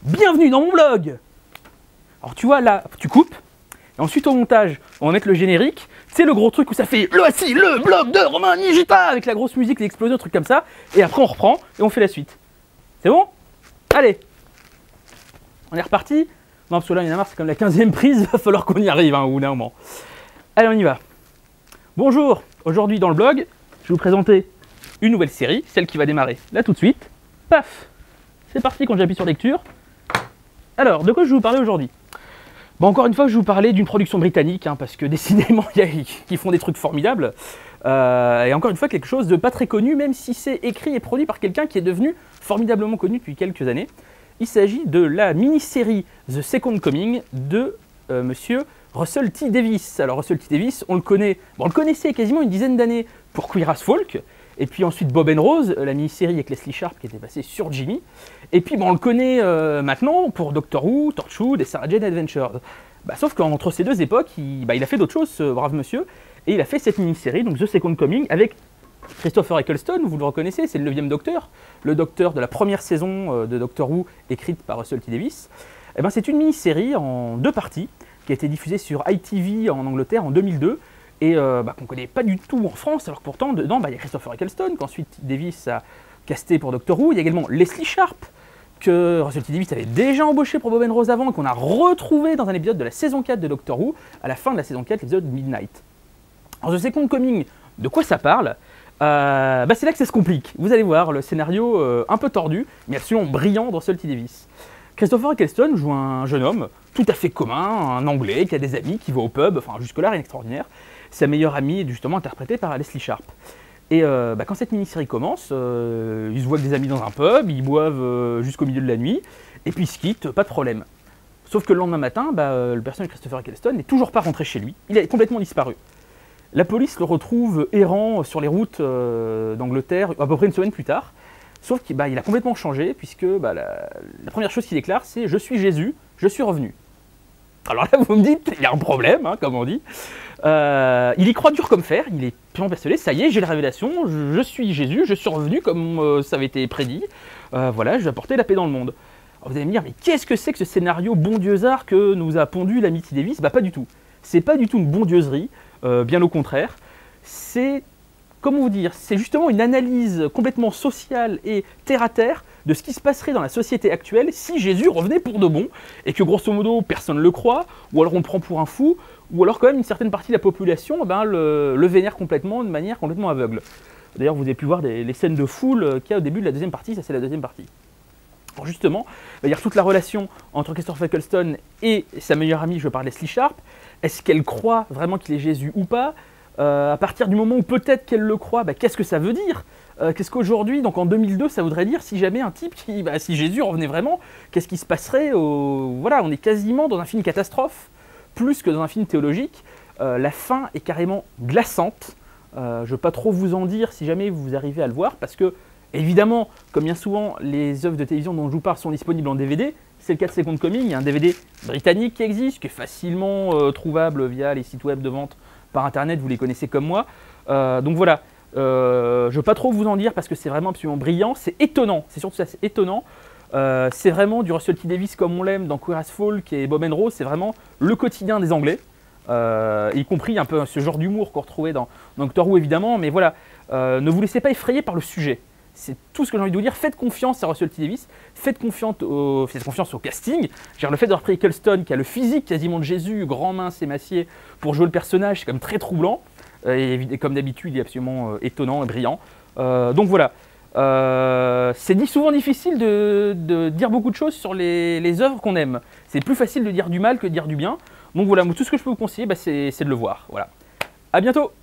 Bienvenue dans mon blog. Alors tu vois là, tu coupes, et ensuite au montage, on va mettre le générique, tu sais le gros truc où ça fait voici le blog de Romain Nigita avec la grosse musique, l'explosion, truc comme ça, et après on reprend et on fait la suite. C'est bon? Allez, on est reparti. Non parce que là il y en a marre, c'est comme la 15e prise, va falloir qu'on y arrive au bout d'un moment. Allez, on y va. Bonjour, aujourd'hui dans le blog, je vais vous présenter une nouvelle série, celle qui va démarrer là tout de suite. Paf, c'est parti quand j'appuie sur lecture. Alors, de quoi je vais vous parler aujourd'hui? Bon, encore une fois, je vais vous parler d'une production britannique, parce que décidément, ils font des trucs formidables. Et encore une fois, quelque chose de pas très connu, même si c'est écrit et produit par quelqu'un qui est devenu formidablement connu depuis quelques années. Il s'agit de la mini-série The Second Coming de monsieur Russell T. Davies. Alors, Russell T. Davies, on le connaît, bon, on le connaissait quasiment une dizaine d'années pour Queer as Folk. Et puis ensuite Bob and Rose, la mini-série avec Leslie Sharp qui était passée sur Jimmy. Et puis bon, on le connaît maintenant pour Doctor Who, Torchwood et Sarah Jane Adventures. Sauf qu'entre ces deux époques, il a fait d'autres choses, ce brave monsieur. Et il a fait cette mini-série, donc The Second Coming, avec Christopher Eccleston, vous le reconnaissez, c'est le 9e Docteur, le Docteur de la première saison de Doctor Who, écrite par Russell T. Davies. C'est une mini-série en 2 parties, qui a été diffusée sur ITV en Angleterre en 2002, et qu'on ne connaît pas du tout en France, alors que pourtant, dedans, il y a Christopher Eccleston, qu'ensuite Davies a casté pour Doctor Who. Il y a également Leslie Sharp, que Russell T. Davies avait déjà embauché pour Bob and Rose avant, et qu'on a retrouvé dans un épisode de la saison 4 de Doctor Who, à la fin de la saison 4, l'épisode Midnight. Alors, The Second Coming, de quoi ça parle? C'est là que ça se complique. Vous allez voir, le scénario un peu tordu, mais absolument brillant de Russell T. Davies. Christopher Eccleston joue un jeune homme, tout à fait commun, un Anglais, qui a des amis, qui va au pub, enfin jusque-là rien d'extraordinaire. Sa meilleure amie est justement interprétée par Leslie Sharp. Et quand cette mini-série commence, ils se voient avec des amis dans un pub, ils boivent jusqu'au milieu de la nuit, et puis ils se quittent, pas de problème. Sauf que le lendemain matin, le personnage de Christopher Eccleston n'est toujours pas rentré chez lui, il est complètement disparu. La police le retrouve errant sur les routes d'Angleterre à peu près une semaine plus tard, sauf qu'il a complètement changé, puisque la première chose qu'il déclare, c'est « Je suis Jésus, je suis revenu ». Alors là, vous me dites, il y a un problème, comme on dit. Il y croit dur comme fer, il est purement persuadé, ça y est, j'ai la révélation, je suis Jésus, je suis revenu comme ça avait été prédit, voilà, je vais apporter la paix dans le monde. Alors vous allez me dire, mais qu'est-ce que c'est que ce scénario bondieusard que nous a pondu l'ami T. Davies? Pas du tout. C'est pas du tout une bondieuserie, bien au contraire. C'est, comment vous dire, c'est justement une analyse complètement sociale et terre-à-terre de ce qui se passerait dans la société actuelle si Jésus revenait pour de bon, et que grosso modo personne ne le croit, ou alors on le prend pour un fou, ou alors quand même une certaine partie de la population le vénère complètement, de manière complètement aveugle. D'ailleurs vous avez pu voir les scènes de foule qu'il y a au début de la deuxième partie, ça c'est la deuxième partie. Alors justement, il y a toute la relation entre Christopher Eccleston et sa meilleure amie, je parle Leslie Sharp. Est-ce qu'elle croit vraiment qu'il est Jésus ou pas? À partir du moment où peut-être qu'elle le croit, qu'est-ce que ça veut dire? Qu'est-ce qu'aujourd'hui, donc en 2002, ça voudrait dire si jamais un type, si Jésus revenait vraiment, qu'est-ce qui se passerait Voilà, on est quasiment dans un film catastrophe, plus que dans un film théologique. La fin est carrément glaçante. Je ne veux pas trop vous en dire si jamais vous arrivez à le voir, parce que, évidemment, comme bien souvent, les œuvres de télévision dont je vous parle sont disponibles en DVD. C'est le cas de Second Coming, il y a un DVD britannique qui existe, qui est facilement trouvable via les sites web de vente par internet, vous les connaissez comme moi. Donc voilà. Je ne veux pas trop vous en dire parce que c'est vraiment absolument brillant, c'est étonnant, c'est surtout ça, c'est étonnant. C'est vraiment du Russell T. Davies comme on l'aime dans Queer as Folk et Bob and Rose, c'est vraiment le quotidien des Anglais, y compris un peu ce genre d'humour qu'on retrouvait dans Doctor Who évidemment, mais voilà, ne vous laissez pas effrayer par le sujet. C'est tout ce que j'ai envie de vous dire, faites confiance à Russell T. Davies, faites confiance au casting. Le fait d'avoir pris Eccleston qui a le physique quasiment de Jésus, grand mince émacié, pour jouer le personnage, c'est quand même très troublant. Et comme d'habitude, il est absolument étonnant et brillant. Donc voilà, c'est souvent difficile de dire beaucoup de choses sur les œuvres qu'on aime. C'est plus facile de dire du mal que de dire du bien. Donc voilà, tout ce que je peux vous conseiller, c'est de le voir. Voilà. À bientôt.